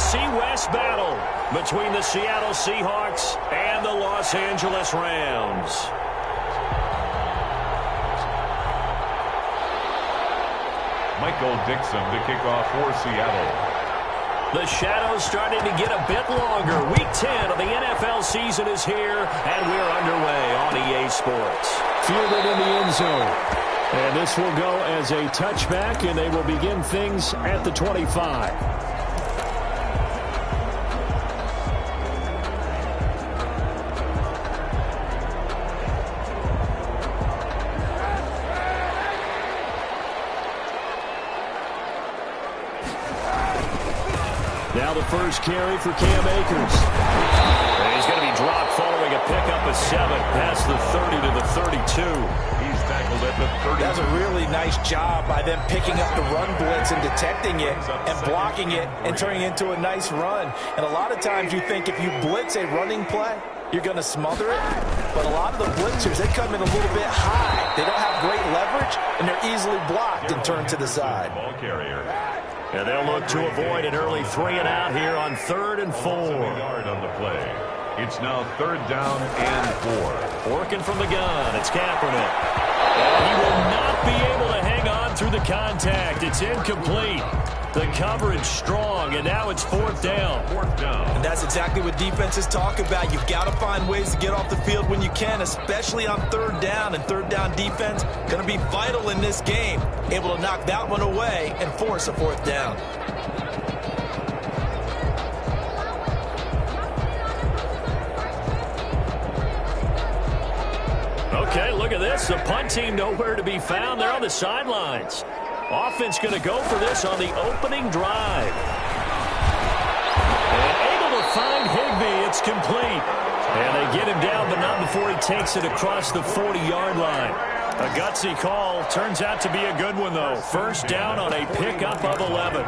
NFC West battle between the Seattle Seahawks and the Los Angeles Rams. Michael Dixon to kick off for Seattle. The shadow's starting to get a bit longer. Week 10 of the NFL season is here, and we're underway on EA Sports. Fielded in the end zone. And this will go as a touchback, and they will begin things at the 25. Now the first carry for Cam Akers. And he's going to be dropped following a pickup of 7 past the 30 to the 32. He's tackled at the 30. That's a really nice job by them picking up the run blitz and detecting it and blocking it and turning it into a nice run. And a lot of times you think if you blitz a running play, you're going to smother it. But a lot of the blitzers, they come in a little bit high. They don't have great leverage, and they're easily blocked and turned to the side. Ball carrier. And they'll look to avoid an early 3 and out here on 3rd and 4. Yard on the play. It's now 3rd down and 4. Working from the gun, it's Kaepernick. And he will not be able to hang on through the contact. It's incomplete. The coverage strong, and now it's 4th down. 4th down. And that's exactly what defenses talk about. You've got to find ways to get off the field when you can, especially on 3rd down. And 3rd down defense going to be vital in this game. Able to knock that one away and force a 4th down. Okay, look at this. The punt team nowhere to be found. They're on the sidelines. Offense going to go for this on the opening drive. And able to find Higbee. It's complete. And they get him down, but not before he takes it across the 40-yard line. A gutsy call. Turns out to be a good one, though. 1st down on a pickup of 11.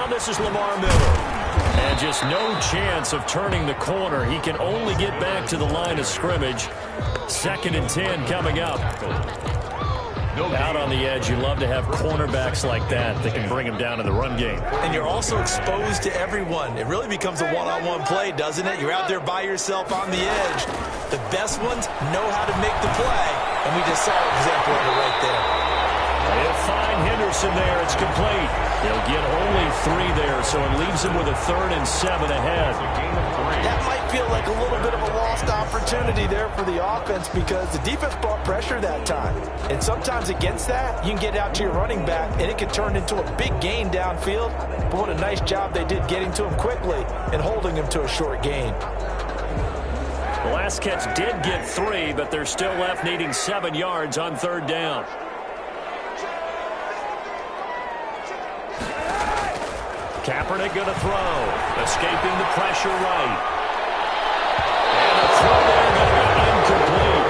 This is Lamar Miller. And just no chance of turning the corner. He can only get back to the line of scrimmage. 2nd and 10 coming up. Out on the edge, you love to have cornerbacks like that can bring him down in the run game. And you're also exposed to everyone. It really becomes a one-on-one play, doesn't it? You're out there by yourself on the edge. The best ones know how to make the play, and we just saw an example of it right there. They'll find Henderson there. It's complete. They'll get only 3 there, so it leaves them with a 3rd and 7 ahead. That might feel like a little bit of a lost opportunity there for the offense because the defense brought pressure that time. And sometimes against that, you can get out to your running back, and it can turn into a big gain downfield. But what a nice job they did getting to him quickly and holding him to a short gain. The last catch did get 3, but they're still left needing 7 yards on 3rd down. Kaepernick going to throw. Escaping the pressure right. And the throw there going to be incomplete.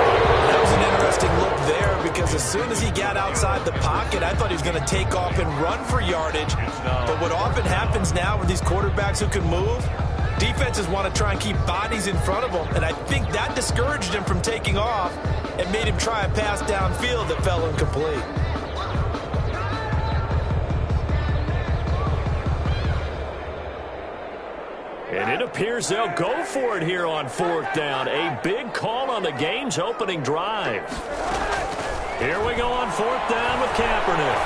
That was an interesting look there because as soon as he got outside the pocket, I thought he was going to take off and run for yardage. But what often happens now with these quarterbacks who can move, defenses want to try and keep bodies in front of them. And I think that discouraged him from taking off and made him try a pass downfield that fell incomplete. And it appears they'll go for it here on 4th down. A big call on the game's opening drive. Here we go on 4th down with Kaepernick.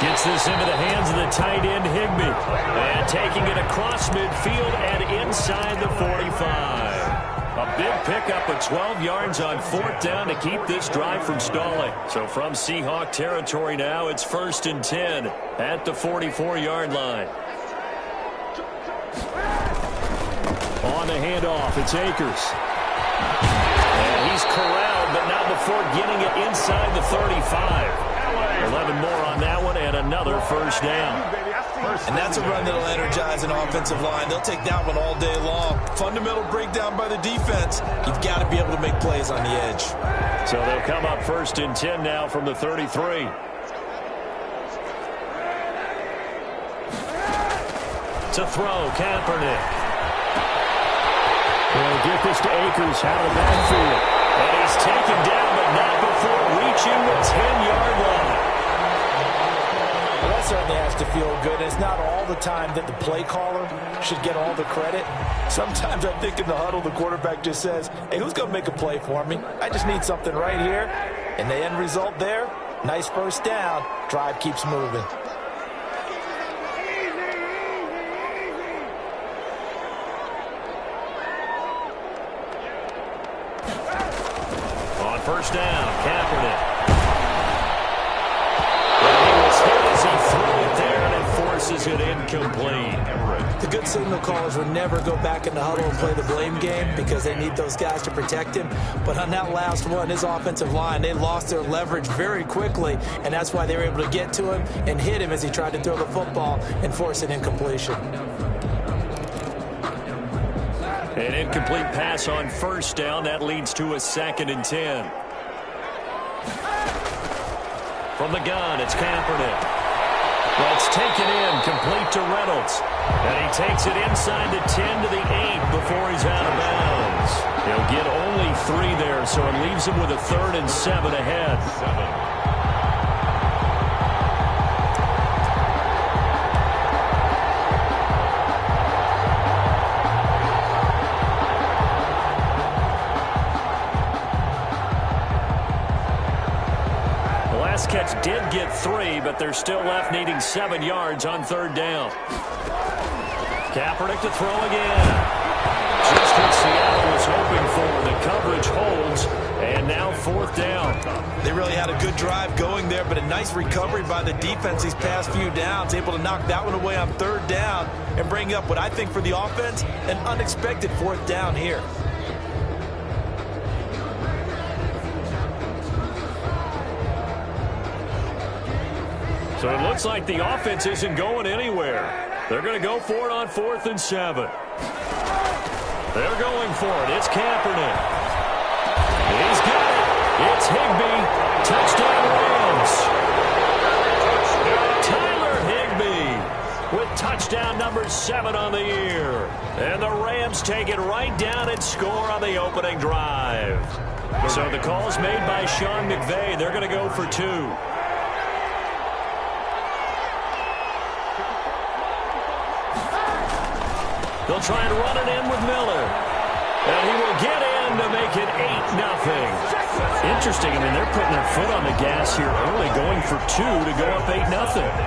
Gets this into the hands of the tight end, Higbee. And taking it across midfield and inside the 45. A big pickup of 12 yards on 4th down to keep this drive from stalling. So from Seahawk territory now, it's 1st and 10 at the 44-yard line. On the handoff, it's Akers. And he's corralled, but not before getting it inside the 35. 11 more on that one, and another 1st down. And that's a run that'll energize an offensive line. They'll take that one all day long. Fundamental breakdown by the defense. You've got to be able to make plays on the edge. So they'll come up 1st and 10 now from the 33. To throw, Kaepernick. He'll get this to Akers out of the backfield. And he's taken down, but not before reaching the 10-yard line. Well, that certainly has to feel good. It's not all the time that the play caller should get all the credit. Sometimes I think in the huddle, the quarterback just says, hey, who's going to make a play for me? I just need something right here. And the end result there, nice first down. Drive keeps moving. On first down, Kaepernick. And he was hit as he threw it there, and it forces it incomplete. The good signal callers would never go back in the huddle and play the blame game because they need those guys to protect him. But on that last one, his offensive line, they lost their leverage very quickly, and that's why they were able to get to him and hit him as he tried to throw the football and force an incompletion. An incomplete pass on first down. That leads to a 2nd and 10. From the gun, it's Kaepernick. That's taken in, complete to Reynolds. And he takes it inside the 10 to the 8 before he's out of bounds. He'll get only 3 there, so it leaves him with a 3rd and 7 ahead. Catch did get 3, but they're still left needing 7 yards on 3rd down. Kaepernick to throw again. Just what Seattle was hoping for. The coverage holds, and now 4th down. They really had a good drive going there, but a nice recovery by the defense these past few downs, able to knock that one away on 3rd down and bring up what I think for the offense, an unexpected 4th down here. So it looks like the offense isn't going anywhere. They're going to go for it on 4th and 7. They're going for it. It's Kaepernick. He's got it. It's Higbee. Touchdown Rams. Tyler Higbee with touchdown number 7 on the year. And the Rams take it right down and score on the opening drive. So the call's made by Sean McVay. They're going to go for 2. They'll try and run it in with Miller. And he will get in to make it 8-0. Interesting. I mean, they're putting their foot on the gas here early, going for 2 to go up 8-0.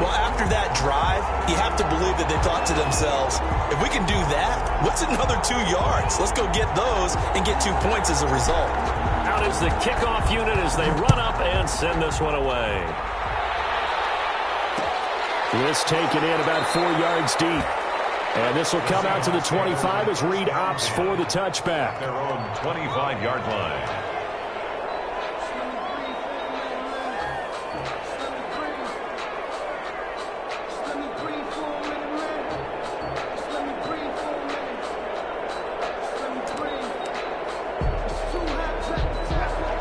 Well, after that drive, you have to believe that they thought to themselves, if we can do that, what's another 2 yards? Let's go get those and get 2 points as a result. Out is the kickoff unit as they run up and send this one away. This taken in about 4 yards deep. And this will come out to the 25 as Reed opts for the touchback. Their own 25-yard line.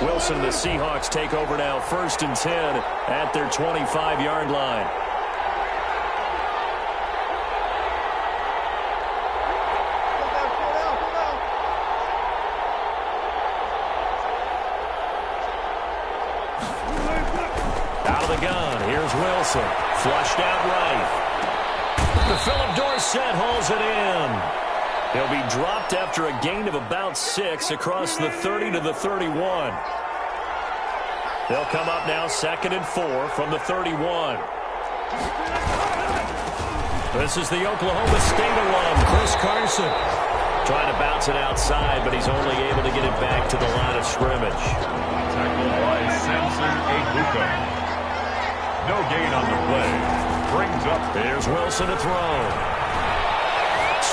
Wilson, the Seahawks take over now 1st and 10 at their 25-yard line. Wilson, flushed out right. The Philip Dorsett hauls it in. He'll be dropped after a gain of about 6 across the 30 to the 31. They'll come up now 2nd and 4 from the 31. This is the Oklahoma State alum, Chris Carson. Trying to bounce it outside, but he's only able to get it back to the line of scrimmage. Tackled by Samson Ebuka. No gain on the play. Brings up. Here's Wilson to throw.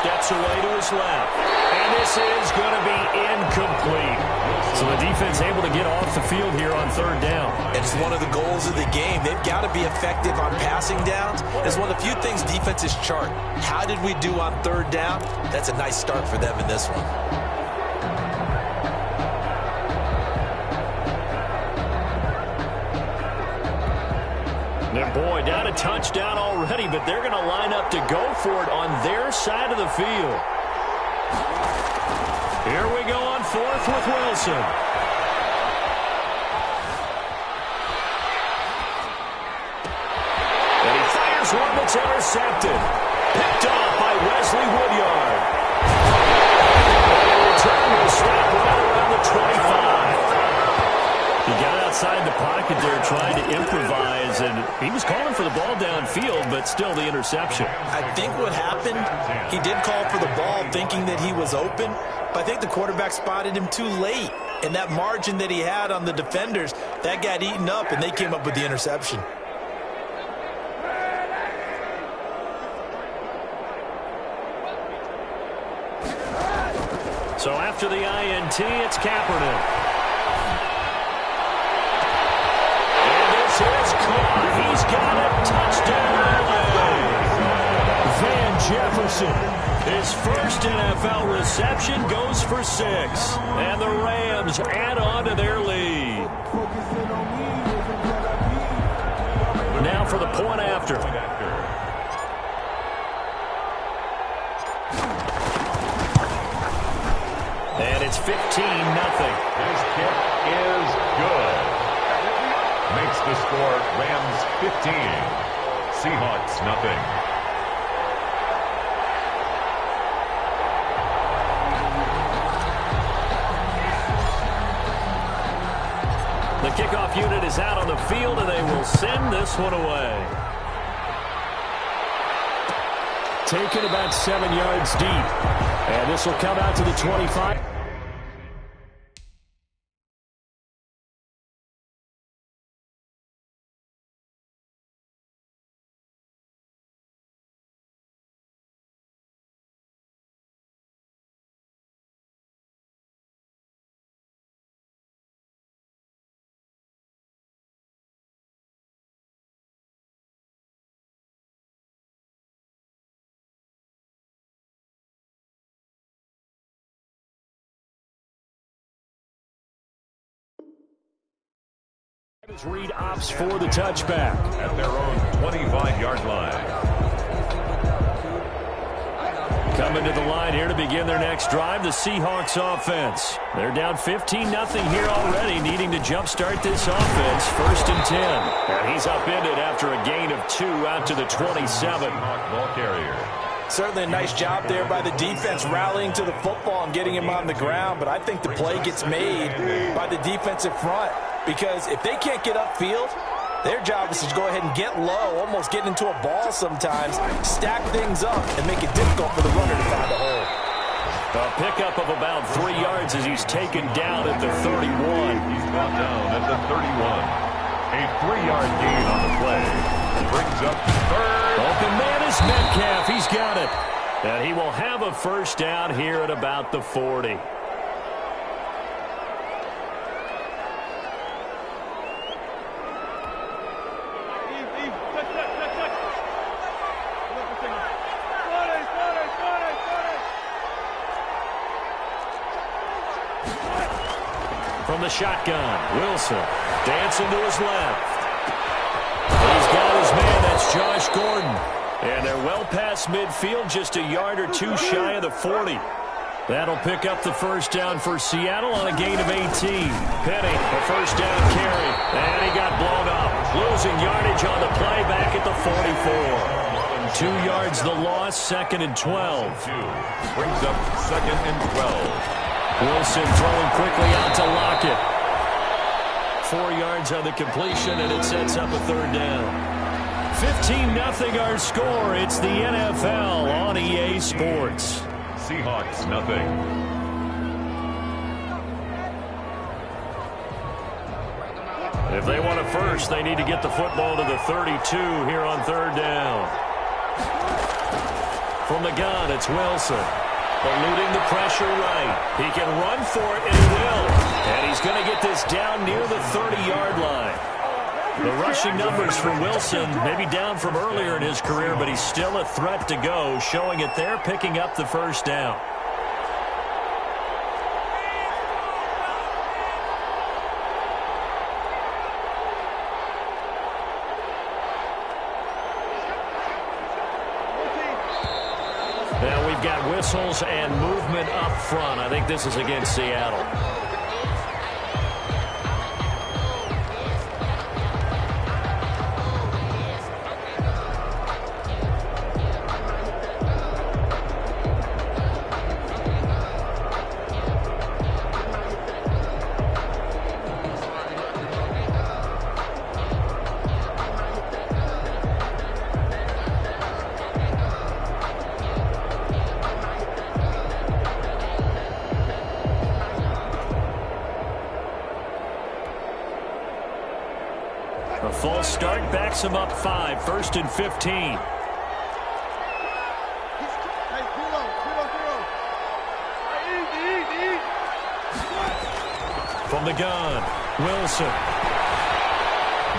steps away to his left. And this is going to be incomplete. So the defense able to get off the field here on third down. It's one of the goals of the game. They've got to be effective on passing downs. It's one of the few things defenses chart. How did we do on third down? That's a nice start for them in this one. And boy, down a touchdown already, but they're going to line up to go for it on their side of the field. Here we go on fourth with Wilson. And he fires one that's intercepted. Picked off by Wesley Woodyard. And the return will stop right around the 25. He got outside the pocket there trying to improvise, and he was calling for the ball downfield, but still the interception. I think what happened, he did call for the ball thinking that he was open, but I think the quarterback spotted him too late. And that margin that he had on the defenders, that got eaten up, and they came up with the interception. So after the INT, it's Kaepernick. Is caught. He's got a touchdown. Van Jefferson. His first NFL reception goes for 6. And the Rams add on to their lead. Now for the point after. And it's 15-0. His kick is good. Makes the score Rams 15, Seahawks nothing. The kickoff unit is out on the field, and they will send this one away. Taken about 7 yards deep. And this will come out to the 25. Reed opts for the touchback. At their own 25-yard line. Coming to the line here to begin their next drive, the Seahawks offense. They're down 15-0 here already, needing to jumpstart this offense. 1st and 10. And he's upended after a gain of 2 out to the 27. Ball carrier. Certainly a nice job there by the defense rallying to the football and getting him on the ground, but I think the play gets made by the defensive front. Because if they can't get upfield, their job is to go ahead and get low, almost get into a ball sometimes, stack things up, and make it difficult for the runner to find a hole. A pickup of about 3 yards as he's taken down at the 31. He's brought down at the 31. A 3-yard gain on the play. Brings up third. Open man is Metcalf. He's got it. And he will have a first down here at about the 40. From the shotgun, Wilson dancing to his left. He's got his man, that's Josh Gordon. And they're well past midfield, just a yard or 2 shy of the 40. That'll pick up the first down for Seattle on a gain of 18. Penny, a first down carry. And he got blown up. Losing yardage on the play back at the 44. 2 yards the loss, 2nd and 12. Brings up 2nd and 12. Wilson throwing quickly out to Lockett. 4 yards on the completion, and it sets up a 3rd down. 15-0 our score. It's the NFL on EA Sports. Seahawks nothing. If they want a first, they need to get the football to the 32 here on 3rd down. From the gun, it's Wilson. Eluding the pressure right. He can run for it, and he will. And he's going to get this down near the 30-yard line. The rushing numbers for Wilson maybe down from earlier in his career, but he's still a threat to go, showing it there, picking up the first down. Now we've got whistles and movement up front. I think this is against Seattle. A false start backs him up 5, 1st and 15. From the gun, Wilson.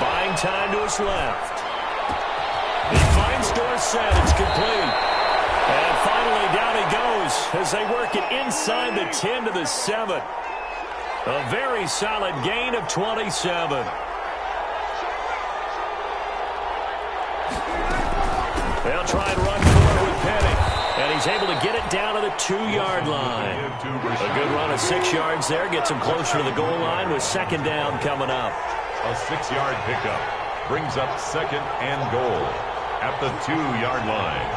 Buying time to his left. He finds Dorsett. It's complete. And finally down he goes as they work it inside the 10 to the 7. A very solid gain of 27. They'll try and run forward with Penny. And he's able to get it down to the 2-yard line. A good run of 6 yards there. Gets him closer to the goal line with second down coming up. A 6-yard pickup brings up 2nd and goal at the 2-yard line.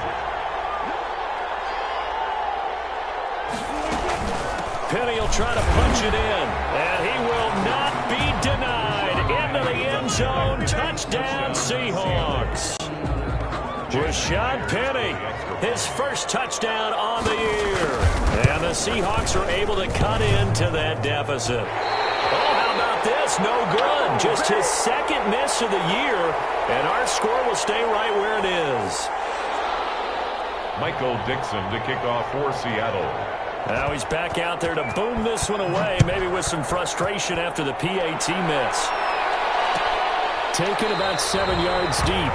Penny will try to punch it in. And he will not be denied. Into the end zone. Touchdown, Seahawks. Rashad Penny, his first touchdown on the year. And the Seahawks are able to cut into that deficit. Oh, how about this? No good. Just his second miss of the year. And our score will stay right where it is. Michael Dixon to kick off for Seattle. Now he's back out there to boom this one away, maybe with some frustration after the PAT miss. Taken about 7 yards deep.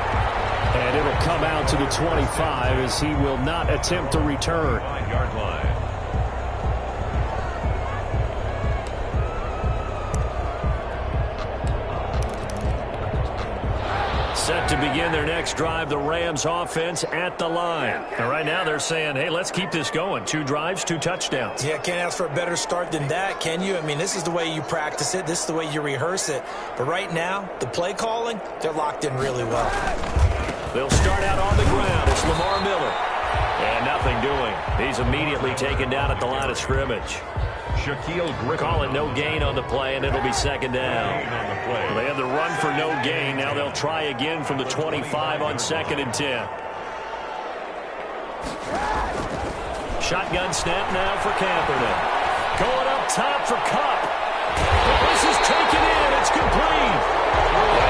And it'll come out to the 25 as he will not attempt to return. 9-yard line. Set to begin their next drive, the Rams offense at the line. And right now they're saying, hey, let's keep this going. 2 drives, 2 touchdowns. Yeah, can't ask for a better start than that, can you? I mean, this is the way you practice it. This is the way you rehearse it. But right now, the play calling, they're locked in really well. They'll start out on the ground. It's Lamar Miller. And nothing doing. He's immediately taken down at the line of scrimmage. Shaquille Griffin. Call it no gain on the play, and it'll be second down. On the play. Well, they had the run for no gain. Now they'll try again from the 25 on 2nd and 10. Shotgun snap now for Kaepernick. Going up top for Kupp. This is taken in. It's complete.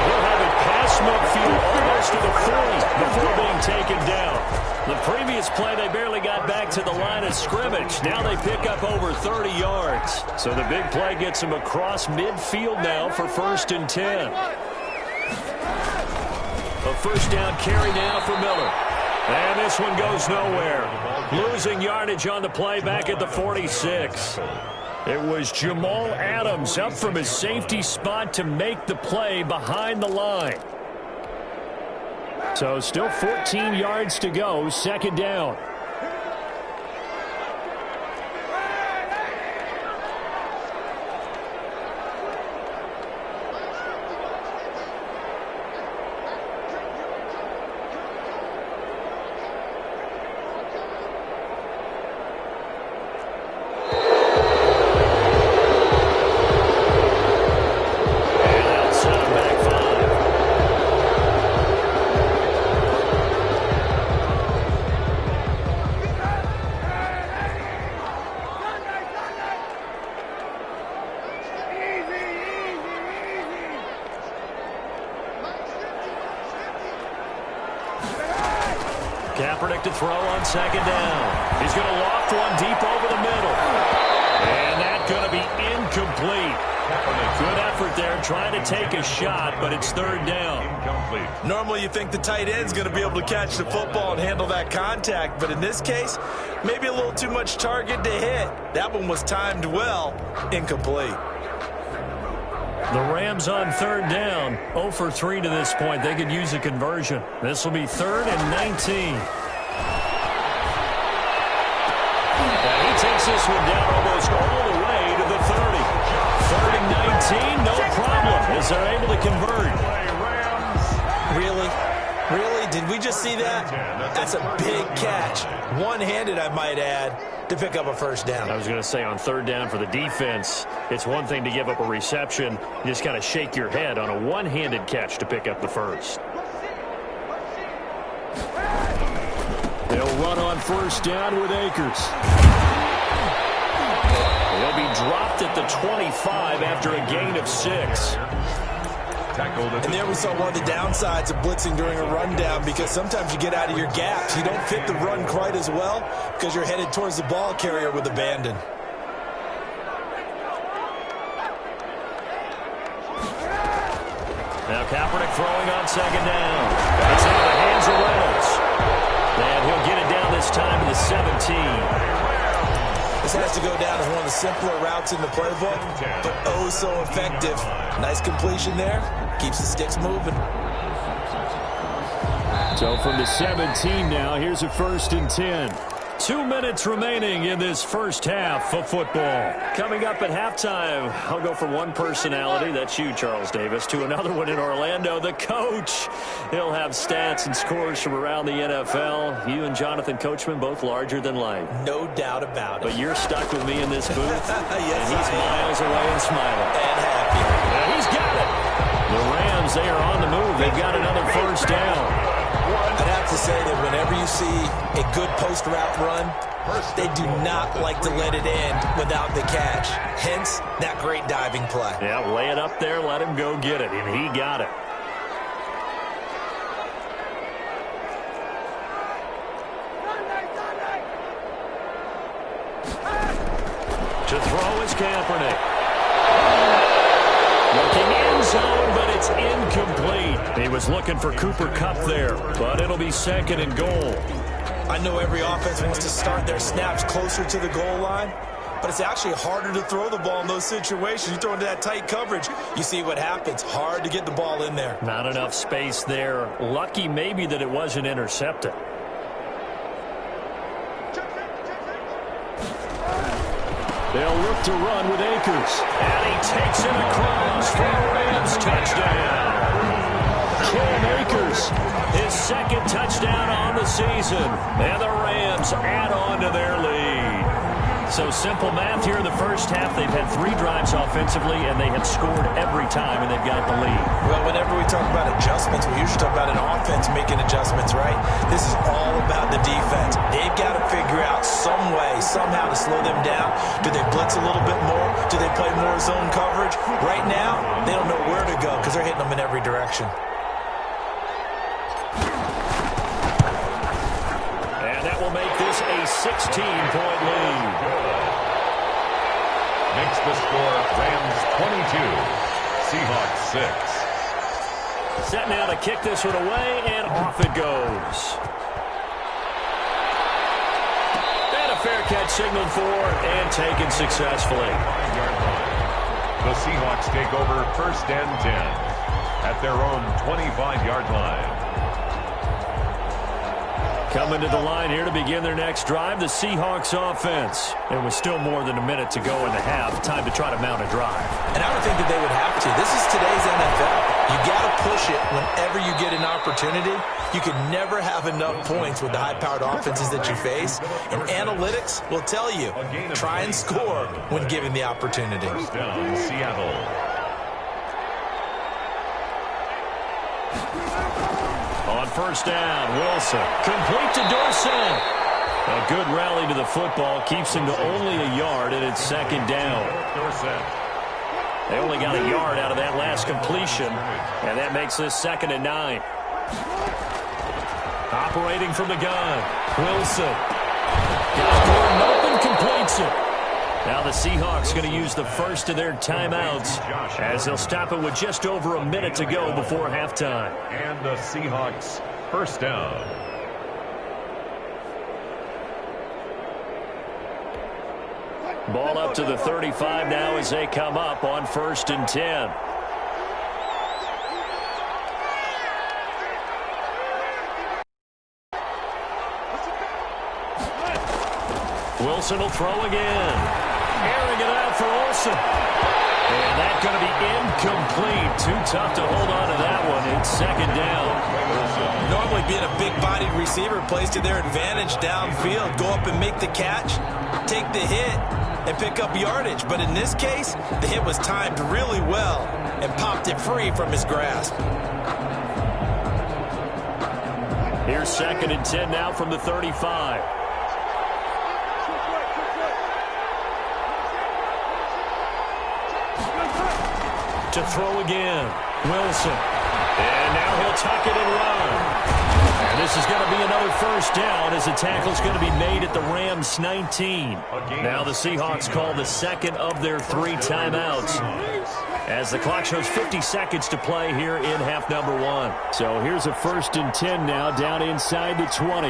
He'll have it past midfield, almost to the 40 before being taken down. The previous play, they barely got back to the line of scrimmage. Now they pick up over 30 yards. So the big play gets them across midfield now for 1st and 10. A first down carry now for Miller. And this one goes nowhere. Losing yardage on the play back at the 46. It was Jamal Adams up from his safety spot to make the play behind the line. So still 14 yards to go, second down. Kaepernick to throw on second down. He's going to loft one deep over the middle. And that's going to be incomplete. Good effort there trying to take a shot, but it's third down. Incomplete. Normally you think the tight end's going to be able to catch the football and handle that contact, but in this case, maybe a little too much target to hit. That one was timed well. Incomplete. The Rams on third down, 0 for 3 to this point. They could use a conversion. This will be 3rd and 19. Now he takes this one down almost all the way to the 30. 3rd and 19, no problem, as they're able to convert. Really? Really? Did we just see that? That's a big catch. One-handed, I might add, to pick up a first down. I was going to say on third down for the defense, it's one thing to give up a reception. You just got to shake your head on a one-handed catch to pick up the first. They'll run on first down with Akers. They'll be dropped at the 25 after a gain of 6. And there we saw one of the downsides of blitzing during a rundown, because sometimes you get out of your gaps. You don't fit the run quite as well because you're headed towards the ball carrier with abandon. Now Kaepernick throwing on second down. It's into the hands of Reynolds. And he'll get it down this time to the 17. This has to go down as one of the simpler routes in the playbook, but oh so effective. Nice completion there. Keeps the sticks moving. So from the 17 now, here's a 1st and 10. 2 minutes remaining in this first half of football. Coming up at halftime, I'll go from one personality, that's you, Charles Davis, to another one in Orlando, the coach. He'll have stats and scores from around the NFL. You and Jonathan Coachman, both larger than life. No doubt about it. But you're stuck with me in this booth, yes, and he's miles away and smiling. And happy. And he's got it. The Rams, they are on the move. They've got another first down. I'd have to say that whenever you see a good post route run, they do not like to let it end without the catch. Hence, that great diving play. Yeah, lay it up there, let him go get it, and he got it. To throw is Kaepernick. Looking end zone, but it's incomplete. He was looking for Cooper Kupp there, but it'll be 2nd and goal. I know every offense wants to start their snaps closer to the goal line, but it's actually harder to throw the ball in those situations. You throw into that tight coverage, you see what happens. Hard to get the ball in there. Not enough space there. Lucky maybe that it wasn't intercepted. They'll look to run with Akers. And he takes it across for a Rams touchdown. Cam Akers, his 2nd touchdown on the season. And the Rams add on to their lead. So simple math here in the first half. They've had 3 drives offensively, and they have scored every time, and they've got the lead. Well, whenever we talk about adjustments, we usually talk about an offense making adjustments, right? This is all about the defense. They've got to figure out some way, somehow to slow them down. Do they blitz a little bit more? Do they play more zone coverage? Right now, they don't know where to go because they're hitting them in every direction. And that will make this a 16-point lead. Makes the score Rams 22, Seahawks 6. Set now to kick this one away, and off it goes. And a fair catch signaled for and taken successfully. The Seahawks take over 1st and 10 at their own 25-yard line. Coming to the line here to begin their next drive, the Seahawks offense. There was still more than a minute to go in the half. Time to try to mount a drive. And I would think that they would have to. This is today's NFL. You got to push it whenever you get an opportunity. You can never have enough points with the high-powered offenses that you face. And analytics will tell you, try and score when given the opportunity. First down, Seattle. On first down, Wilson. Complete to Dorsett. A good rally to the football. Keeps him to only a yard, and it's 2nd down. Dorsett. They only got a yard out of that last completion, and that makes this 2nd and 9. Operating from the gun, Wilson. Got Gordon open, completes it. Now the Seahawks going to use the first of their timeouts as they'll stop it with just over a minute to go before halftime. And the Seahawks first down. Ball up to the 35 now as they come up on 1st and 10. Wilson will throw again. Airing it out for Olsen. And that's going to be incomplete. Too tough to hold on to that one. It's 2nd down. Normally being a big-bodied receiver plays to their advantage downfield. Go up and make the catch, take the hit, and pick up yardage. But in this case, the hit was timed really well and popped it free from his grasp. Here's 2nd and 10 now from the 35. To throw again, Wilson. And now he'll tuck it and run. And this is going to be another 1st down as the tackle's going to be made at the Rams' 19. Now the Seahawks call the 2nd of their 3 timeouts as the clock shows 50 seconds to play here in half number 1. So here's a 1st and 10 now down inside the 20.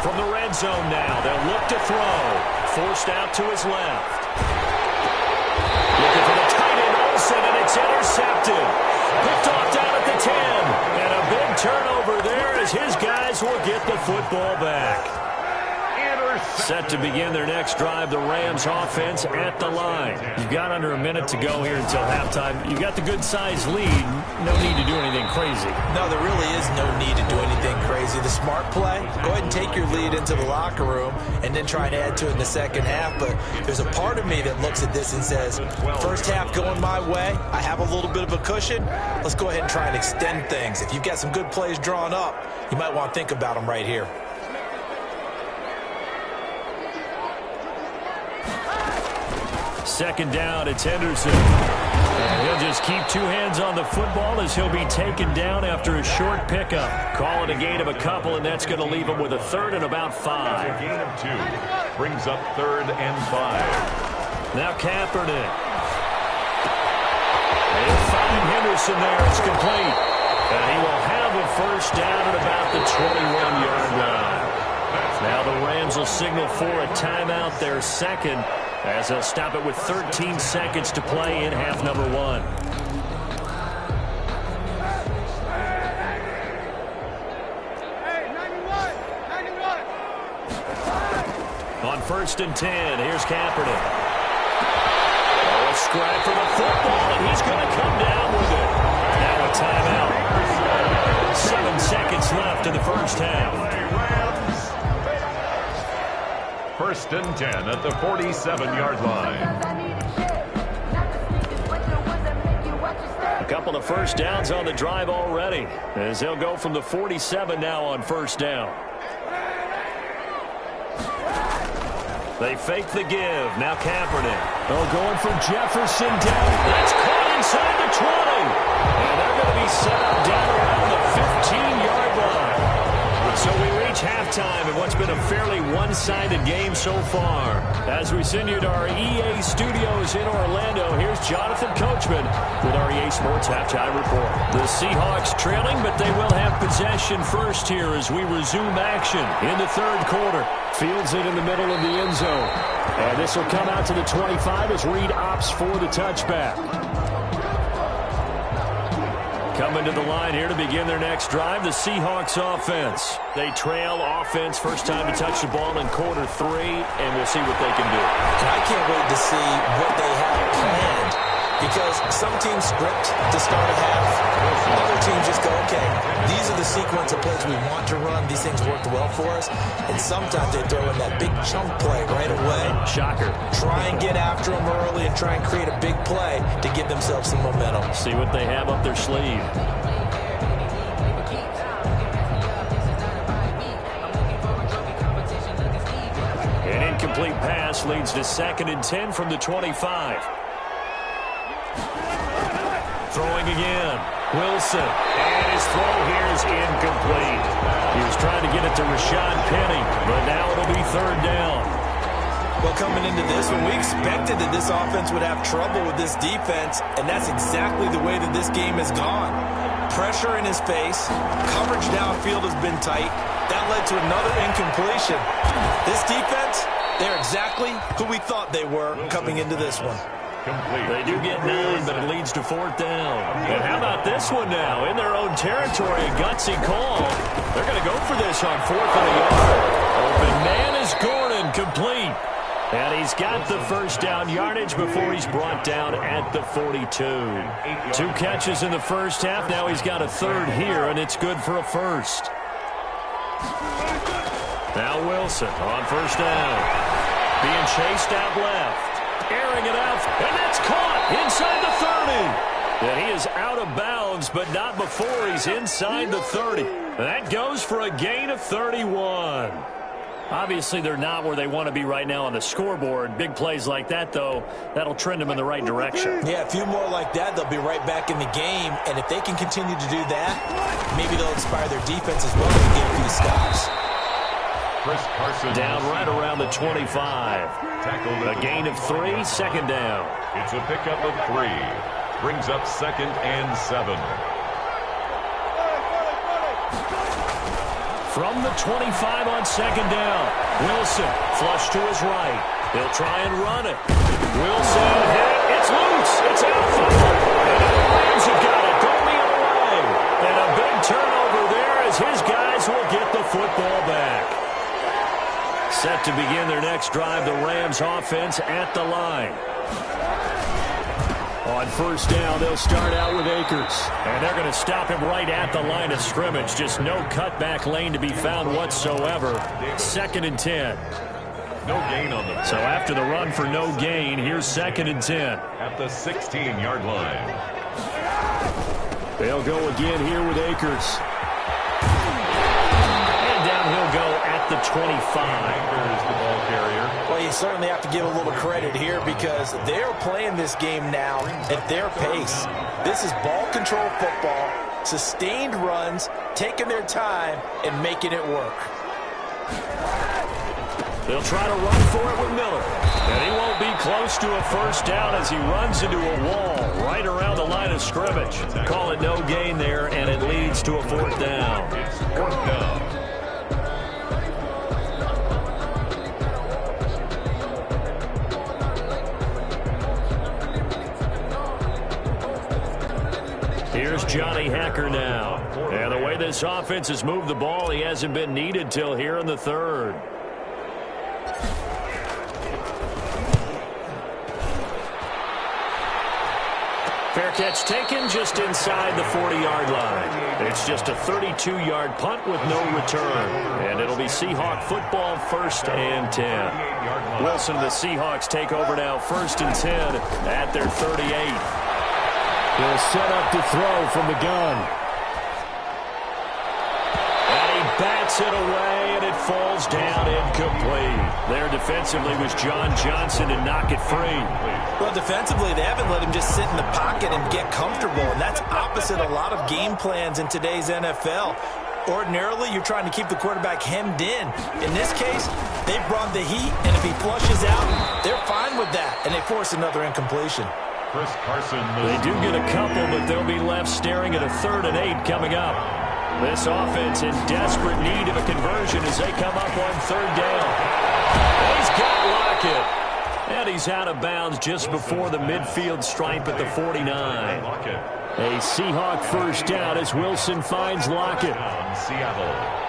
From the red zone now, they'll look to throw. Forced out to his left. Looking for the tight end, Olsen, and it's intercepted. Picked off down at the 10. And a big turnover there as his guys will get the football back. Set to begin their next drive, the Rams offense at the line. You've got under a minute to go here until halftime. You've got the good-sized lead. No need to do anything crazy. No, there really is no need to do anything crazy. The smart play, go ahead and take your lead into the locker room and then try and add to it in the second half. But there's a part of me that looks at this and says, first half going my way, I have a little bit of a cushion. Let's go ahead and try and extend things. If you've got some good plays drawn up, you might want to think about them right here. Second down, it's Henderson. And he'll just keep 2 hands on the football as he'll be taken down after a short pickup. Call it a gain of a couple, and that's going to leave him with a 3rd and about 5. A gain of 2 brings up 3rd and 5. Now Kaepernick. They'll find Henderson there. It's complete. And he will have a 1st down at about the 21-yard line. Now the Rams will signal for a timeout, their 2nd, as they'll stop it with 13 seconds to play in half number 1. On 1st and 10, here's Kaepernick. Oh, a scrap for the football, and he's going to come down with it. Now a timeout. 7 seconds left in the 1st half. 1st and 10 at the 47-yard line. A couple of 1st downs on the drive already as they'll go from the 47 now on 1st down. They fake the give. Now Kaepernick. Oh, going for Jefferson down. That's caught inside the 20. And they're going to be set up down around the 15-yard line. So we reach halftime in what's been a fairly one-sided game so far. As we send you to our EA studios in Orlando, here's Jonathan Coachman with our EA Sports Halftime Report. The Seahawks trailing, but they will have possession first here as we resume action in the 3rd quarter. Fields it in the middle of the end zone. And this will come out to the 25 as Reed opts for the touchback. Coming to the line here to begin their next drive, the Seahawks offense. They trail offense, first time to touch the ball in quarter 3, and we'll see what they can do. I can't wait to see what they have planned, because some teams script to start a half. Other teams just go, okay, these are the sequence of plays we want to run. These things worked well for us. And sometimes they throw in that big chunk play right away. Shocker. Try and get after them early and try and create a big play to give themselves some momentum. See what they have up their sleeve. An incomplete pass leads to 2nd and 10 from the 25. Throwing again. Wilson, and his throw here is incomplete. He was trying to get it to Rashad Penny, but now it'll be third down. Well, coming into this one, we expected that this offense would have trouble with this defense, and that's exactly the way that this game has gone. Pressure in his face, coverage downfield has been tight. That led to another incompletion. This defense, they're exactly who we thought they were coming into this one. They do get 9, but it leads to fourth down. And how about this one now? In their own territory, a gutsy call. They're going to go for this on 4th and a yard. Open man is Gordon, complete. And he's got the first down yardage before he's brought down at the 42. 2 catches in the first half. Now he's got a third here, and it's good for a first. Now Wilson on first down. Being chased out left. Airing it out, and that's caught inside the 30. And he is out of bounds, but not before he's inside the 30. That goes for a gain of 31. Obviously, they're not where they want to be right now on the scoreboard. Big plays like that, though, that'll trend them in the right direction. Yeah, a few more like that, they'll be right back in the game. And if they can continue to do that, maybe they'll inspire their defense as well to get a few stops. Chris Carson down right around the 25. A gain of 3, second down. It's a pickup of 3. Brings up 2nd and 7. From the 25 on second down. Wilson flush to his right. He'll try and run it. Wilson hit. It's loose. It's out fumble. And the Lions have got it. Going the other way. And a big turnover there as his guys will get the football back. Set to begin their next drive, the Rams offense at the line. On first down, they'll start out with Akers. And they're going to stop him right at the line of scrimmage. Just no cutback lane to be found whatsoever. 2nd and 10. No gain on the play. So after the run for no gain, here's 2nd and 10. At the 16-yard line. They'll go again here with Akers. He'll go at the 25. Akers, the ball carrier. Well, you certainly have to give a little credit here because they're playing this game now at their pace. This is ball control football, sustained runs, taking their time, and making it work. They'll try to run for it with Miller. And he won't be close to a first down as he runs into a wall right around the line of scrimmage. Call it no gain there, and it leads to a fourth down. It's 4th down. Here's Johnny Hacker now. And the way this offense has moved the ball, he hasn't been needed till here in the third. Fair catch taken just inside the 40-yard line. It's just a 32-yard punt with no return. And it'll be Seahawk football, 1st and 10. Wilson and the Seahawks take over now, 1st and 10 at their 38. He'll set up to throw from the gun. And he bats it away, and it falls down incomplete. There defensively was John Johnson to knock it free. Well, defensively, they haven't let him just sit in the pocket and get comfortable, and that's opposite a lot of game plans in today's NFL. Ordinarily, you're trying to keep the quarterback hemmed in. In this case, they brought the heat, and if he flushes out, they're fine with that, and they force another incompletion. Chris Carson. They do get a couple, but they'll be left staring at a 3rd and 8 coming up. This offense in desperate need of a conversion as they come up on 3rd down. He's got Lockett. And he's out of bounds just before the midfield stripe at the 49. A Seahawk first down as Wilson finds Lockett. Seattle.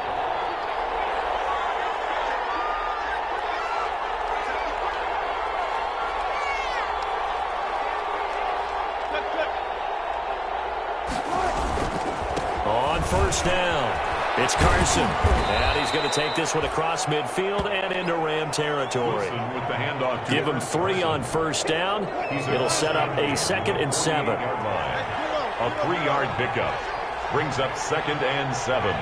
First down. It's Carson. And he's going to take this one across midfield and into Ram territory. With the handoff. Give him 3 on first down. It'll set up a 2nd and 7. A 3-yard pickup. Brings up 2nd and 7.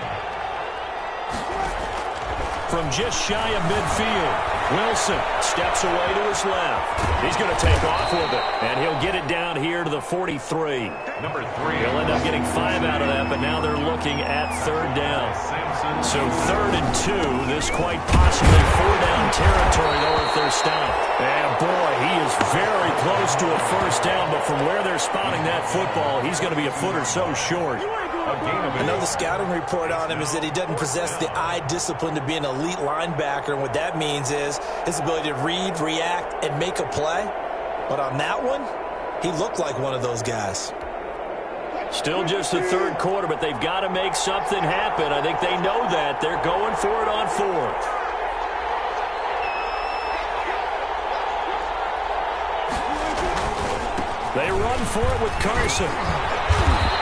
From just shy of midfield. Wilson steps away to his left. He's going to take off with it, and he'll get it down here to the 43. Number 3. He'll end up getting 5 out of that, but now they're looking at third down. So 3rd and 2. This quite possibly 4-down territory, though, if they're stopped. And, boy, he is very close to a first down, but from where they're spotting that football, he's going to be a foot or so short. I know the scouting report on him is that he doesn't possess the eye discipline to be an elite linebacker, and what that means is his ability to read, react, and make a play. But on that one, he looked like one of those guys. Still just the 3rd quarter, but they've got to make something happen. I think they know that. They're going for it on 4th. They run for it with Carson.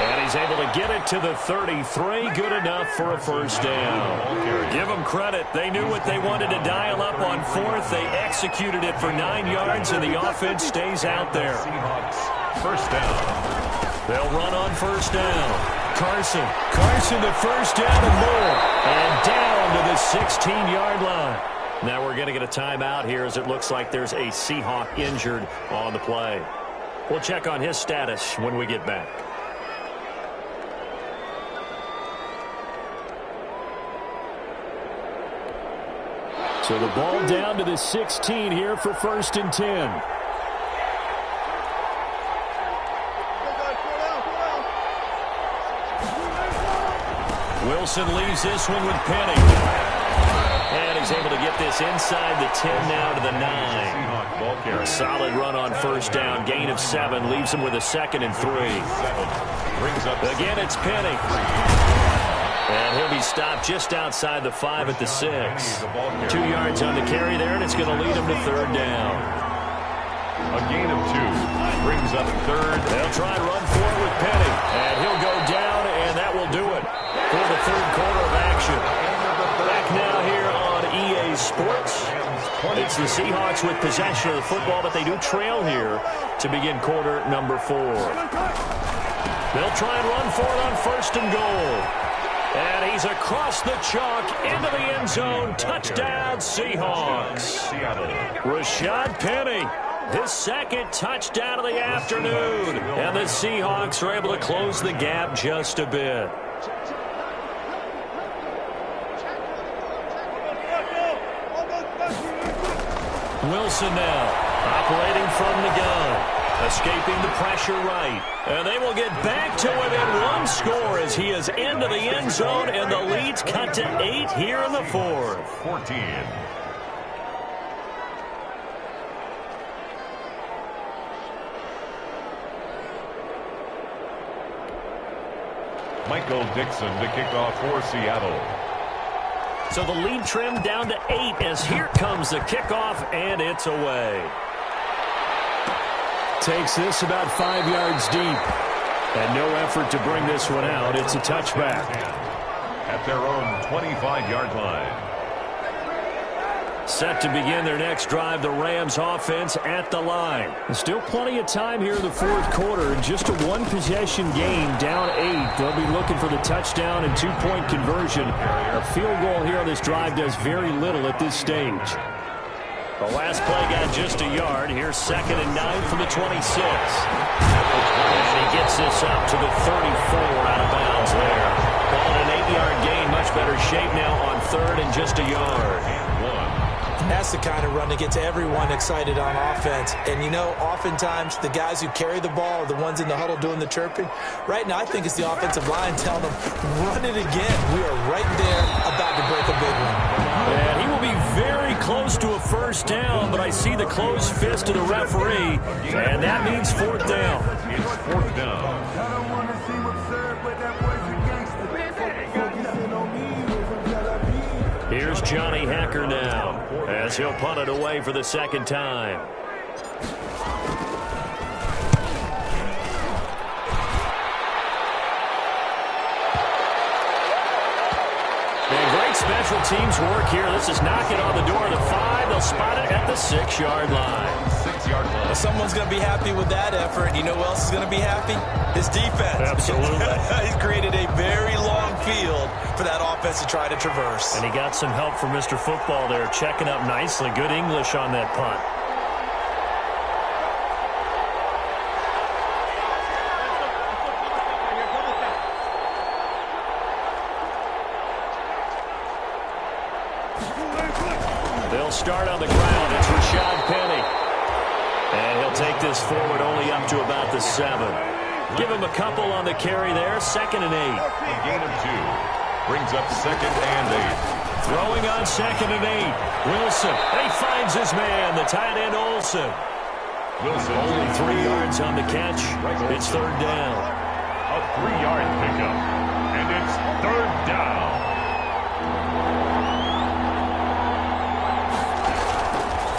And he's able to get it to the 33. Good enough for a first down. Give them credit. They knew what they wanted to dial up on 4th. They executed it for 9 yards, and the offense stays out there. First down. They'll run on first down. Carson to first down and more. And down to the 16-yard line. Now we're going to get a timeout here as it looks like there's a Seahawk injured on the play. We'll check on his status when we get back. So the ball down to the 16 here for 1st and 10. Wilson leaves this one with Penny. And he's able to get this inside the 10 now to the 9. A solid run on first down. Gain of 7 leaves him with a 2nd and 3. Again, it's Penny. And he'll be stopped just outside the 5 at the 6. 2 yards on the carry there, and it's going to lead him to 3rd down. A gain of 2 brings up 3rd. They'll try and run for it with Penny. And he'll go down, and that will do it for the 3rd quarter of action. Back now here on EA Sports. It's the Seahawks with possession of the football, but they do trail here to begin quarter number 4. They'll try and run for it on 1st and goal. And he's across the chalk into the end zone. Touchdown, Seahawks. Rashad Penny, his 2nd touchdown of the afternoon. And the Seahawks are able to close the gap just a bit. Wilson now, operating from the gun. Escaping the pressure right. And they will get back to within 1 score as he is into the end zone, and the lead's cut to 8 here in the 4th. 14. Michael Dixon to kick off for Seattle. So the lead trimmed down to 8 as here comes the kickoff, and it's away. Takes this about 5 yards deep. And no effort to bring this one out. It's a touchback. At their own 25-yard line. Set to begin their next drive, the Rams offense at the line. Still plenty of time here in the 4th quarter. Just a 1-possession game, down 8. They'll be looking for the touchdown and 2-point conversion. A field goal here on this drive does very little at this stage. The last play got just a yard. Here's 2nd and 9 from the 26. And he gets this up to the 34 out of bounds there. Ball in an 8-yard gain. Much better shape now on 3rd and just a yard. That's the kind of run that gets everyone excited on offense. And, you know, oftentimes the guys who carry the ball are the ones in the huddle doing the chirping. Right now, I think it's the offensive line telling them, run it again. We are right there about to break a big one. And he will be very close to a first down, but I see the closed fist of the referee, and that means 4th down. It's 4th down. Here's Johnny Hacker now as he'll punt it away for the 2nd time. And great special teams work here. This is knocking on the door of the 5. They'll spot it at the 6-yard line. 6-yard line. Well, someone's going to be happy with that effort. You know who else is going to be happy? His defense. Absolutely. He's created a very long field for that offense to try to traverse. And he got some help from Mr. Football there, checking up nicely. Good English on that punt. They'll start on the ground. It's Rashad Penny. And he'll take this forward only up to about the 7. Give him a couple on the carry there. 2nd and 8. A gain of 2. Brings up 2nd and 8. Throwing on 2nd and 8. Wilson. He finds his man, the tight end Olsen. Wilson Only 3 yards on the catch. It's 3rd down. A 3-yard pickup. And it's 3rd down.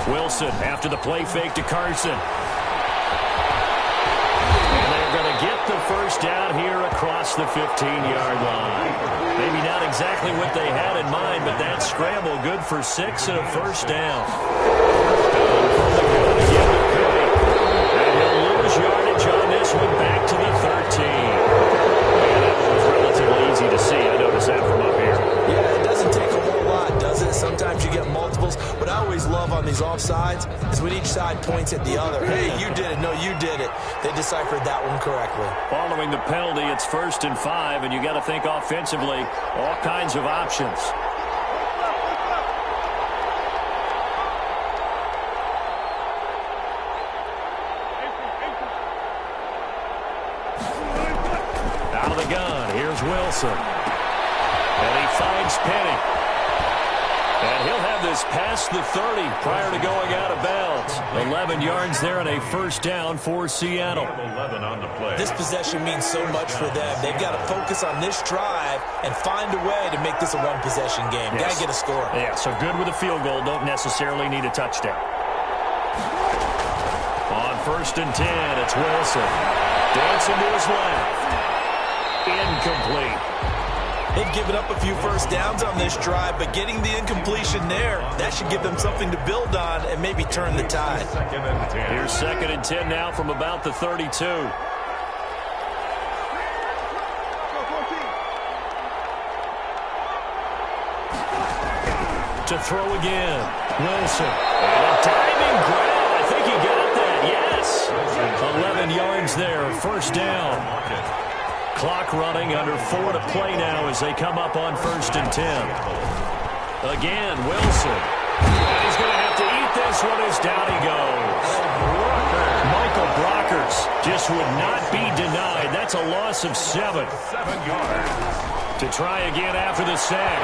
Wilson after the play fake to Carson. And they're going to get the first down here across the 15-yard line. Maybe not exactly what they had in mind, but that scramble good for 6 and a first down. And he'll lose yardage on this one back to the 13. And that one was relatively easy to see. I noticed that from up here. Yeah, it doesn't take a whole lot, does it? Sometimes you get multiples. What I always love on these offsides is when each side points at the other. Hey, you did it. No, you did it. They deciphered that one correctly. Following the penalty, it's 1st and 5, and you got to think offensively, all kinds of options. Out of the gun, here's Wilson. And he finds Penny. And he'll have this past the 30 prior to going out of bounds. 11 yards there and a first down for Seattle. 11 on the play. This possession means so much for them. They've got to focus on this drive and find a way to make this a one-possession game. Yes. Got to get a score. Yeah, so good with a field goal. Don't necessarily need a touchdown. On 1st and 10, it's Wilson. Dancing to his left. Incomplete. They've given up a few first downs on this drive, but getting the incompletion there, that should give them something to build on and maybe turn the tide. 2nd and 10. Here's 2nd and 10 now from about the 32. To throw again. Wilson. And a diving grab. I think he got that. Yes. 11 yards there. First down. Clock running, under 4 to play now as they come up on 1st and 10. Again, Wilson. And he's going to have to eat this one as down he goes. Michael Brockers just would not be denied. That's a loss of 7. 7 yards. To try again after the sack.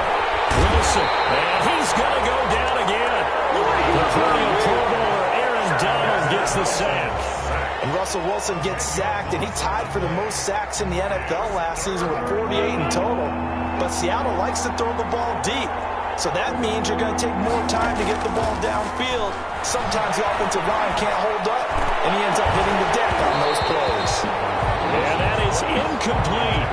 Wilson. And he's going to go down again. The perennial Pro Bowler Aaron Donald gets the sack. And Russell Wilson gets sacked, and he tied for the most sacks in the NFL last season with 48 in total. But Seattle likes to throw the ball deep. So that means you're going to take more time to get the ball downfield. Sometimes the offensive line can't hold up, and he ends up hitting the deck on those plays. And that is incomplete.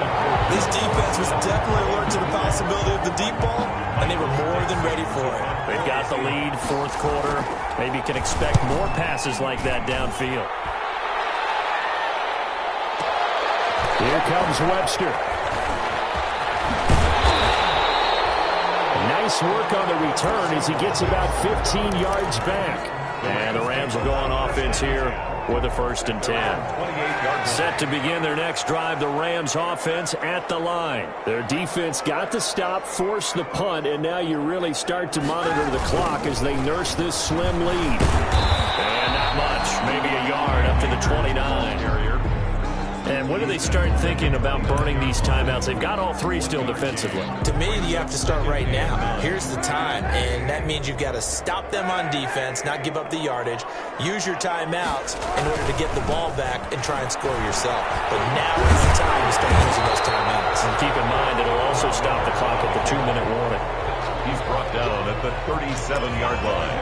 This defense was definitely alert to the possibility of the deep ball, and they were more than ready for it. They've got the lead, 4th quarter. Maybe can expect more passes like that downfield. Here comes Webster. Nice work on the return as he gets about 15 yards back. And the Rams will go on offense here with a 1st and 10. Set to begin their next drive, the Rams offense at the line. Their defense got the stop, forced the punt, and now you really start to monitor the clock as they nurse this slim lead. And not much, maybe a yard up to the 29. And when do they start thinking about burning these timeouts? They've got all 3 still defensively. To me, you have to start right now. Here's the time, and that means you've got to stop them on defense, not give up the yardage, use your timeouts in order to get the ball back and try and score yourself. But now is the time to start using those timeouts. And keep in mind, it'll also stop the clock at the 2-minute warning. He's brought down at the 37-yard line.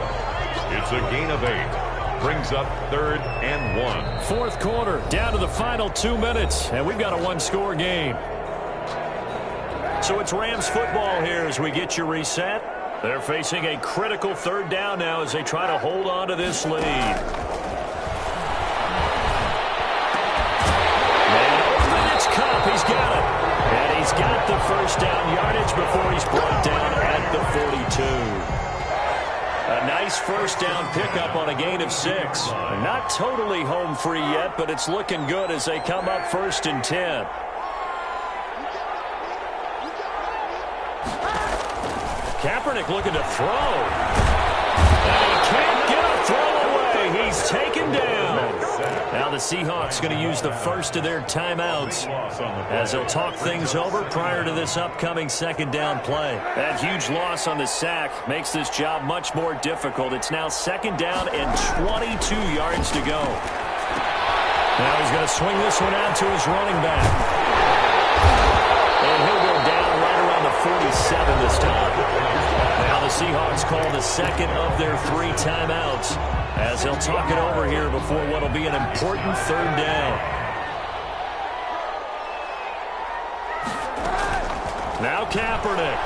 It's a gain of 8. Brings up 3rd and 1. 4th quarter, down to the final 2 minutes, and we've got a 1-score game. So it's Rams football here as we get you reset. They're facing a critical 3rd down now as they try to hold on to this lead. he's got it. And he's got the first down yardage before he's brought down at the 42. A nice first down pickup on a gain of 6. Not totally home free yet, but it's looking good as they come up 1st and 10. Kaepernick looking to throw. And he can't get a throw away. He's taken down. Now the Seahawks going to use the first of their timeouts as they'll talk things over prior to this upcoming 2nd down play. That huge loss on the sack makes this job much more difficult. It's now 2nd down and 22 yards to go. Now he's going to swing this one out to his running back. And he'll go down right around the 47 this time. Now the Seahawks call the 2nd of their 3 timeouts as they'll talk it over here before what will be an important 3rd down. Now Kaepernick.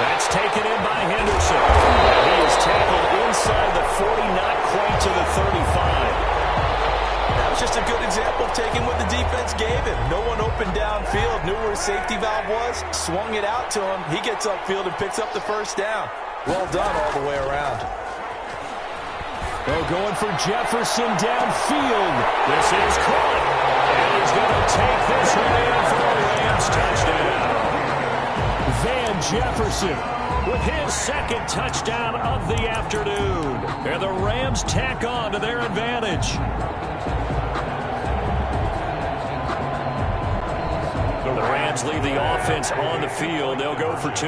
That's taken in by Henderson. He is tackled inside the 40, not quite to the 35. That was just a good example of taking what the defense gave him. No one open downfield, knew where his safety valve was, swung it out to him. He gets upfield and picks up the first down. Well done all the way around. They're going for Jefferson downfield. This is caught. And he's going to take this one in for a Rams touchdown. Van Jefferson with his 2nd touchdown of the afternoon. And the Rams tack on to their advantage. The Rams leave the offense on the field. They'll go for 2.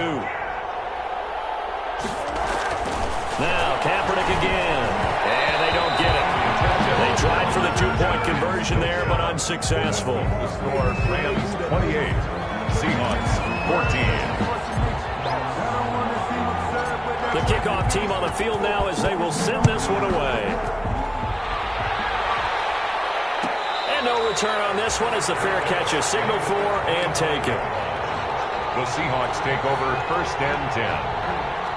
Now Kaepernick again. And they don't get it. They tried for the 2-point conversion there, but unsuccessful. The score, Rams 28, Seahawks 14. The kickoff team on the field now as they will send this one away. And no return on this one as the fair catch is signaled for and taken. The Seahawks take over 1st and 10.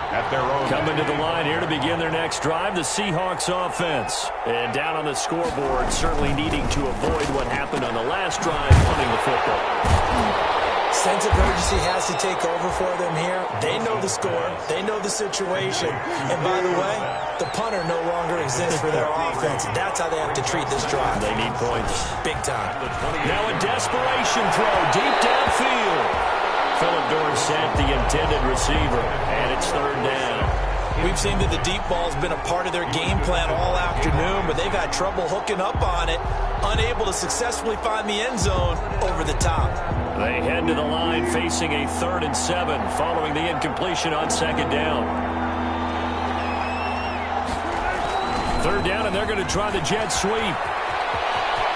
At their own. Coming to the line here to begin their next drive, the Seahawks offense. And down on the scoreboard, certainly needing to avoid what happened on the last drive, punting the football. Sense of urgency has to take over for them here. They know the score. They know the situation. And by the way, the punter no longer exists for their offense. That's how they have to treat this drive. They need points. Big time. Now a desperation throw deep downfield. Philip Dorsett, the intended receiver, and it's 3rd down. We've seen that the deep ball's been a part of their game plan all afternoon, but they've had trouble hooking up on it, unable to successfully find the end zone over the top. They head to the line facing a 3rd and 7 following the incompletion on 2nd down. 3rd down, and they're going to try the jet sweep.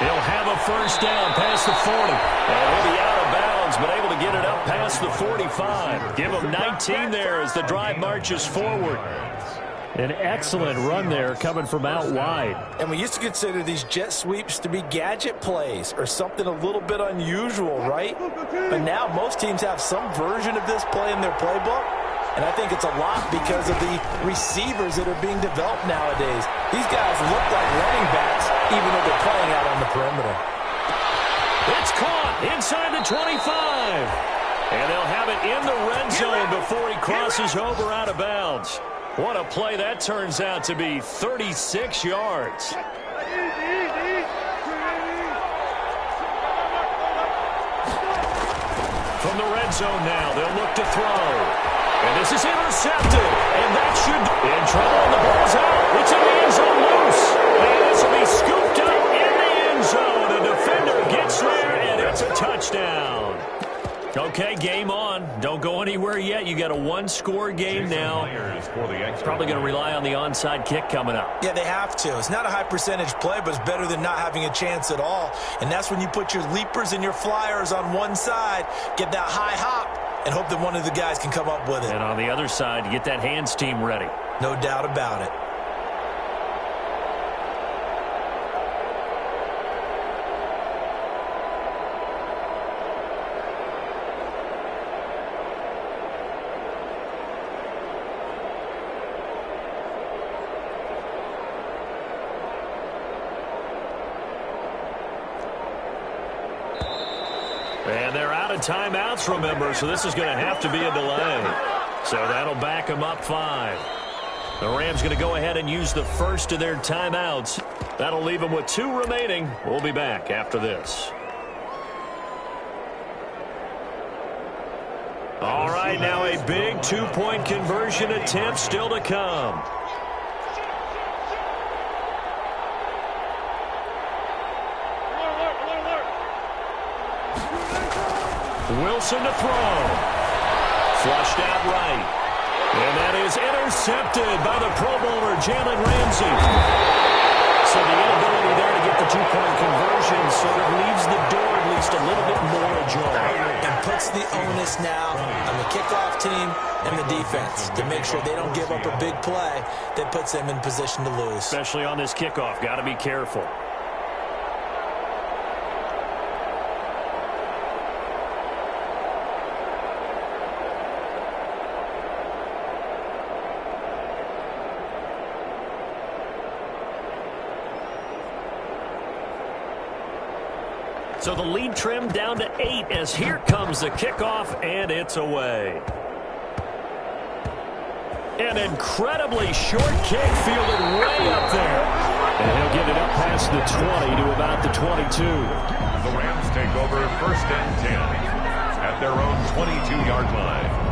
He'll have a first down past the 40. And he'll be out of bounds, but able to get it up past the 45. Give him 19 there as the drive marches forward. An excellent run there coming from out wide. And we used to consider these jet sweeps to be gadget plays or something a little bit unusual, right? But now most teams have some version of this play in their playbook. And I think it's a lot because of the receivers that are being developed nowadays. These guys look like running backs, even though they're playing out on the perimeter. It's caught inside the 25. And they'll have it in the red zone before he crosses over out of bounds. What a play that turns out to be, 36 yards. From the red zone now, they'll look to throw. And this is intercepted. And that should in trouble. And the ball's out. It's in the end zone loose. And this will be scooped up in the end zone. A defender gets there, and it's a touchdown. Okay, game on. Don't go anywhere yet. You got a 1-score game now. Probably going to rely on the onside kick coming up. Yeah, they have to. It's not a high percentage play, but it's better than not having a chance at all. And that's when you put your leapers and your flyers on one side, get that high hop, and hope that one of the guys can come up with it. And on the other side, get that hands team ready. No doubt about it. And they're out of timeouts, remember, so this is going to have to be a delay. So that'll back them up 5. The Rams going to go ahead and use the first of their timeouts. That'll leave them with 2 remaining. We'll be back after this. All right, now a big 2-point conversion attempt still to come. Wilson to throw. Flushed out right. And that is intercepted by the Pro Bowler, Jalen Ramsey. So the inability there to get the 2-point conversion sort of leaves the door at least a little bit more ajar. And puts the onus now on the kickoff team and the defense to make sure they don't give up a big play that puts them in position to lose. Especially on this kickoff. Got to be careful. So the lead trimmed down to 8 as here comes the kickoff, and it's away. An incredibly short kick fielded way up there. And he'll get it up past the 20 to about the 22. The Rams take over 1st and 10 at their own 22-yard line.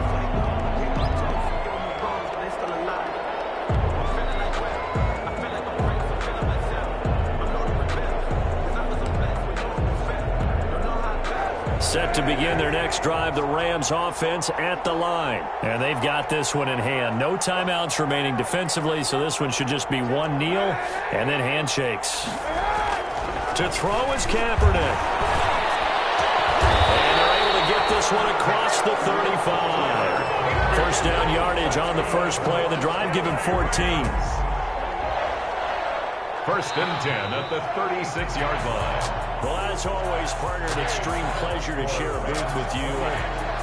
Set to begin their next drive, the Rams offense at the line. And they've got this one in hand. No timeouts remaining defensively, so this one should just be one kneel and then handshakes. To throw is Kaepernick. And they're able to get this one across the 35. First down yardage on the first play of the drive, give him 14. 1st and 10 at the 36-yard line. Well, as always, partner, an extreme pleasure to share a booth with you.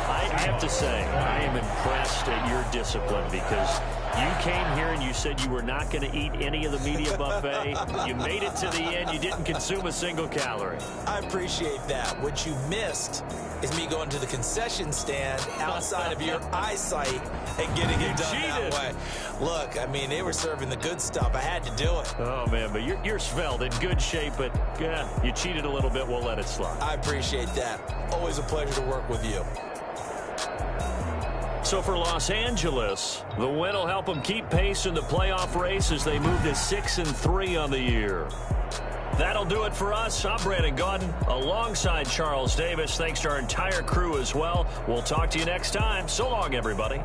I have to say, I am impressed at your discipline because you came here and you said you were not going to eat any of the media buffet. You made it to the end. You didn't consume a single calorie. I appreciate that. What you missed is me going to the concession stand outside of your eyesight and getting it done that way. Look, I mean, they were serving the good stuff. I had to do it. Oh, man, but you're svelte, in good shape, but you cheated a little bit. We'll let it slide. I appreciate that. Always a pleasure to work with you. So for Los Angeles, the win will help them keep pace in the playoff race as they move to 6-3 on the year. That'll do it for us. I'm Brandon Gaudin alongside Charles Davis. Thanks to our entire crew as well. We'll talk to you next time. So long, everybody.